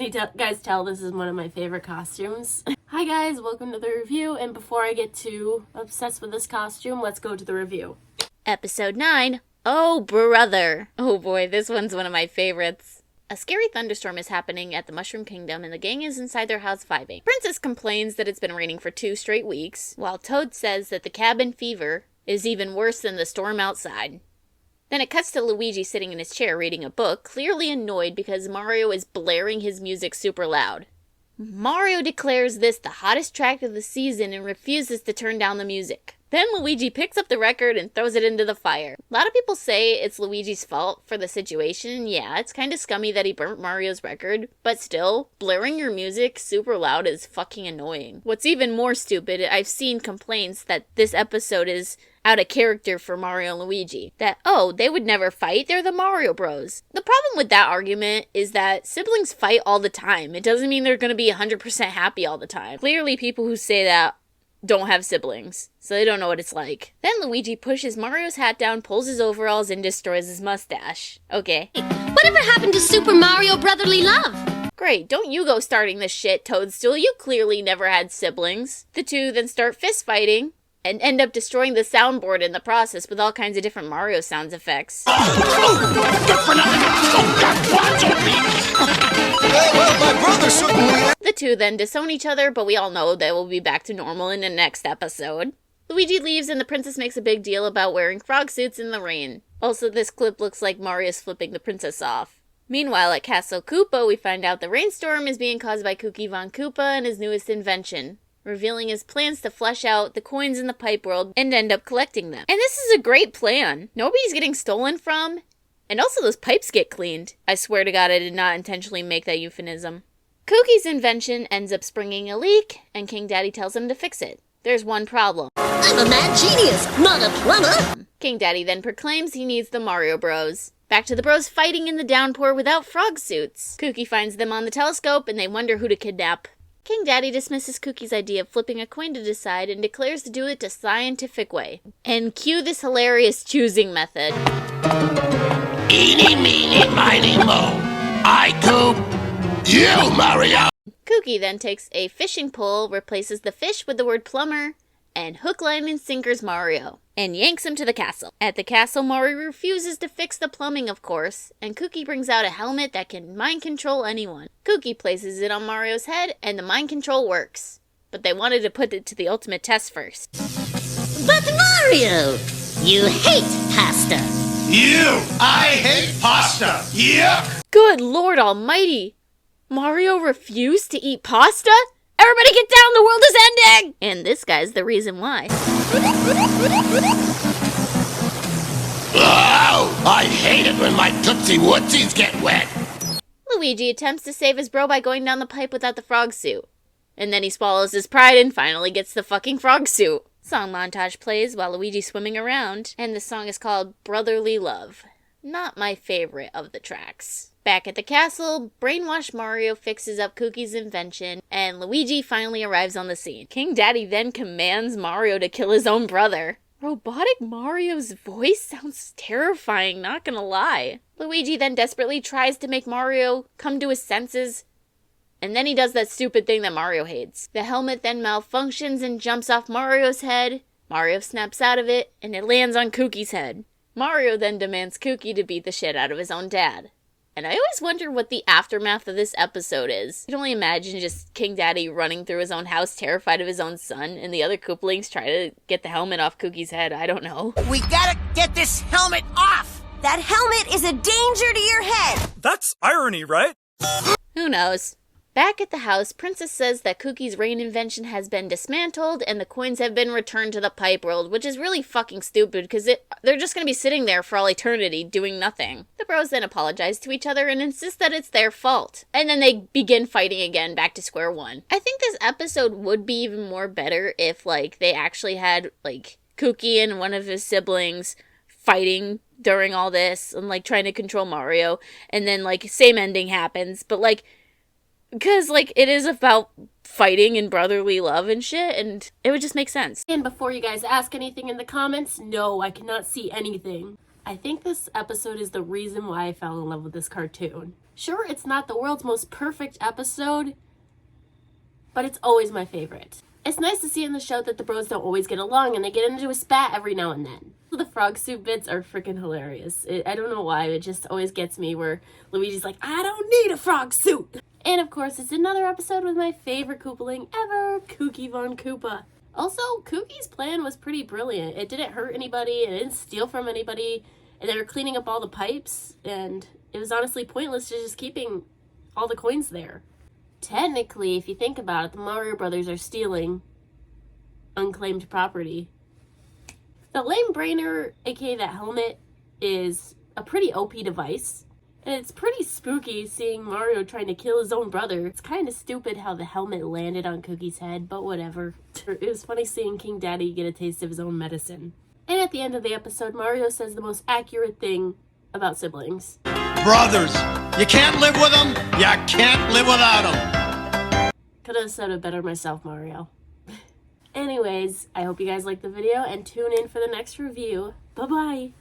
you guys tell this is one of my favorite costumes? Hi guys, welcome to the review, and before I get too obsessed with this costume, let's go to the review. Episode 9, Oh Brother. Oh boy, this one's one of my favorites. A scary thunderstorm is happening at the Mushroom Kingdom, and the gang is inside their house vibing. Princess complains that it's been raining for 2 straight weeks, while Toad says that the cabin fever is even worse than the storm outside. Then it cuts to Luigi sitting in his chair reading a book, clearly annoyed because Mario is blaring his music super loud. Mario declares this the hottest track of the season and refuses to turn down the music. Then Luigi picks up the record and throws it into the fire. A lot of people say it's Luigi's fault for the situation. Yeah, it's kinda scummy that he burnt Mario's record, but still, blaring your music super loud is fucking annoying. What's even more stupid, I've seen complaints that this episode is out of character for Mario and Luigi. That, oh, they would never fight, they're the Mario Bros. The problem with that argument is that siblings fight all the time. It doesn't mean they're gonna be 100% happy all the time. Clearly people who say that don't have siblings, so they don't know what it's like. Then Luigi pushes Mario's hat down, pulls his overalls, and destroys his mustache. Okay. Whatever happened to Super Mario Brotherly Love? Great, don't you go starting this shit, Toadstool. You clearly never had siblings. The two then start fist fighting, and end up destroying the soundboard in the process with all kinds of different Mario sound effects. The two then disown each other, but we all know they will be back to normal in the next episode. Luigi leaves and the princess makes a big deal about wearing frog suits in the rain. Also, this clip looks like Mario's flipping the princess off. Meanwhile, at Castle Koopa, we find out the rainstorm is being caused by Kooky Von Koopa and his newest invention, revealing his plans to flesh out the coins in the pipe world and end up collecting them. And this is a great plan. Nobody's getting stolen from, and also those pipes get cleaned. I swear to God, I did not intentionally make that euphemism. Kookie's invention ends up springing a leak, and King Daddy tells him to fix it. There's one problem. I'm a mad genius, not a plumber! King Daddy then proclaims he needs the Mario Bros. Back to the Bros fighting in the downpour without frog suits. Kooky finds them on the telescope, and they wonder who to kidnap. King Daddy dismisses Kookie's idea of flipping a coin to decide and declares to do it the scientific way. And cue this hilarious choosing method. Eeny, meeny, miny, mo. I Coop, you, Mario. Kooky then takes a fishing pole, replaces the fish with the word plumber, and hook, line, and sinkers Mario, and yanks him to the castle. At the castle, Mario refuses to fix the plumbing, of course, and Kooky brings out a helmet that can mind control anyone. Kooky places it on Mario's head, and the mind control works. But they wanted to put it to the ultimate test first. But Mario, you hate pasta. I hate pasta. Yuck. Good Lord Almighty! Mario refused to eat pasta? Everybody get down, the world is ending! And this guy's the reason why. Oh, I hate it when my Tootsie Wootsies get wet. Luigi attempts to save his bro by going down the pipe without the frog suit. And then he swallows his pride and finally gets the fucking frog suit. Song montage plays while Luigi's swimming around, and the song is called Brotherly Love. Not my favorite of the tracks. Back at the castle, brainwashed Mario fixes up Kookie's invention, and Luigi finally arrives on the scene. King Daddy then commands Mario to kill his own brother. Robotic Mario's voice sounds terrifying, not gonna lie. Luigi then desperately tries to make Mario come to his senses, and then he does that stupid thing that Mario hates. The helmet then malfunctions and jumps off Mario's head. Mario snaps out of it, and it lands on Kookie's head. Mario then demands Kooky to beat the shit out of his own dad. And I always wonder what the aftermath of this episode is. I can only imagine just King Daddy running through his own house terrified of his own son, and the other Koopalings try to get the helmet off Kookie's head. I don't know. We gotta get this helmet off! That helmet is a danger to your head! That's irony, right? Who knows? Back at the house, Princess says that Kookie's rain invention has been dismantled and the coins have been returned to the pipe world, which is really fucking stupid because they're just going to be sitting there for all eternity doing nothing. The bros then apologize to each other and insist that it's their fault. And then they begin fighting again, back to square one. I think this episode would be even more better if, like, they actually had, like, Kooky and one of his siblings fighting during all this and, like, trying to control Mario. And then, like, same ending happens, but, like, because, like, it is about fighting and brotherly love and shit, and it would just make sense. And before you guys ask anything in the comments, no, I cannot see anything. I think this episode is the reason why I fell in love with this cartoon. Sure, it's not the world's most perfect episode, but it's always my favorite. It's nice to see in the show that the bros don't always get along and they get into a spat every now and then. The frog suit bits are freaking hilarious. I don't know why, it just always gets me where Luigi's like, I don't need a frog suit! And of course, it's another episode with my favorite Koopaling ever, Kooky Von Koopa. Also, Kookie's plan was pretty brilliant. It didn't hurt anybody, it didn't steal from anybody, and they were cleaning up all the pipes, and it was honestly pointless to just keeping all the coins there. Technically, if you think about it, the Mario Brothers are stealing unclaimed property. The lame brainer, aka that helmet, is a pretty OP device. And it's pretty spooky seeing Mario trying to kill his own brother. It's kind of stupid how the helmet landed on Cookie's head, but whatever. It was funny seeing King Daddy get a taste of his own medicine. And at the end of the episode, Mario says the most accurate thing about siblings. Brothers, you can't live with them, you can't live without them. Could have said it better myself, Mario. Anyways, I hope you guys liked the video and tune in for the next review. Bye-bye!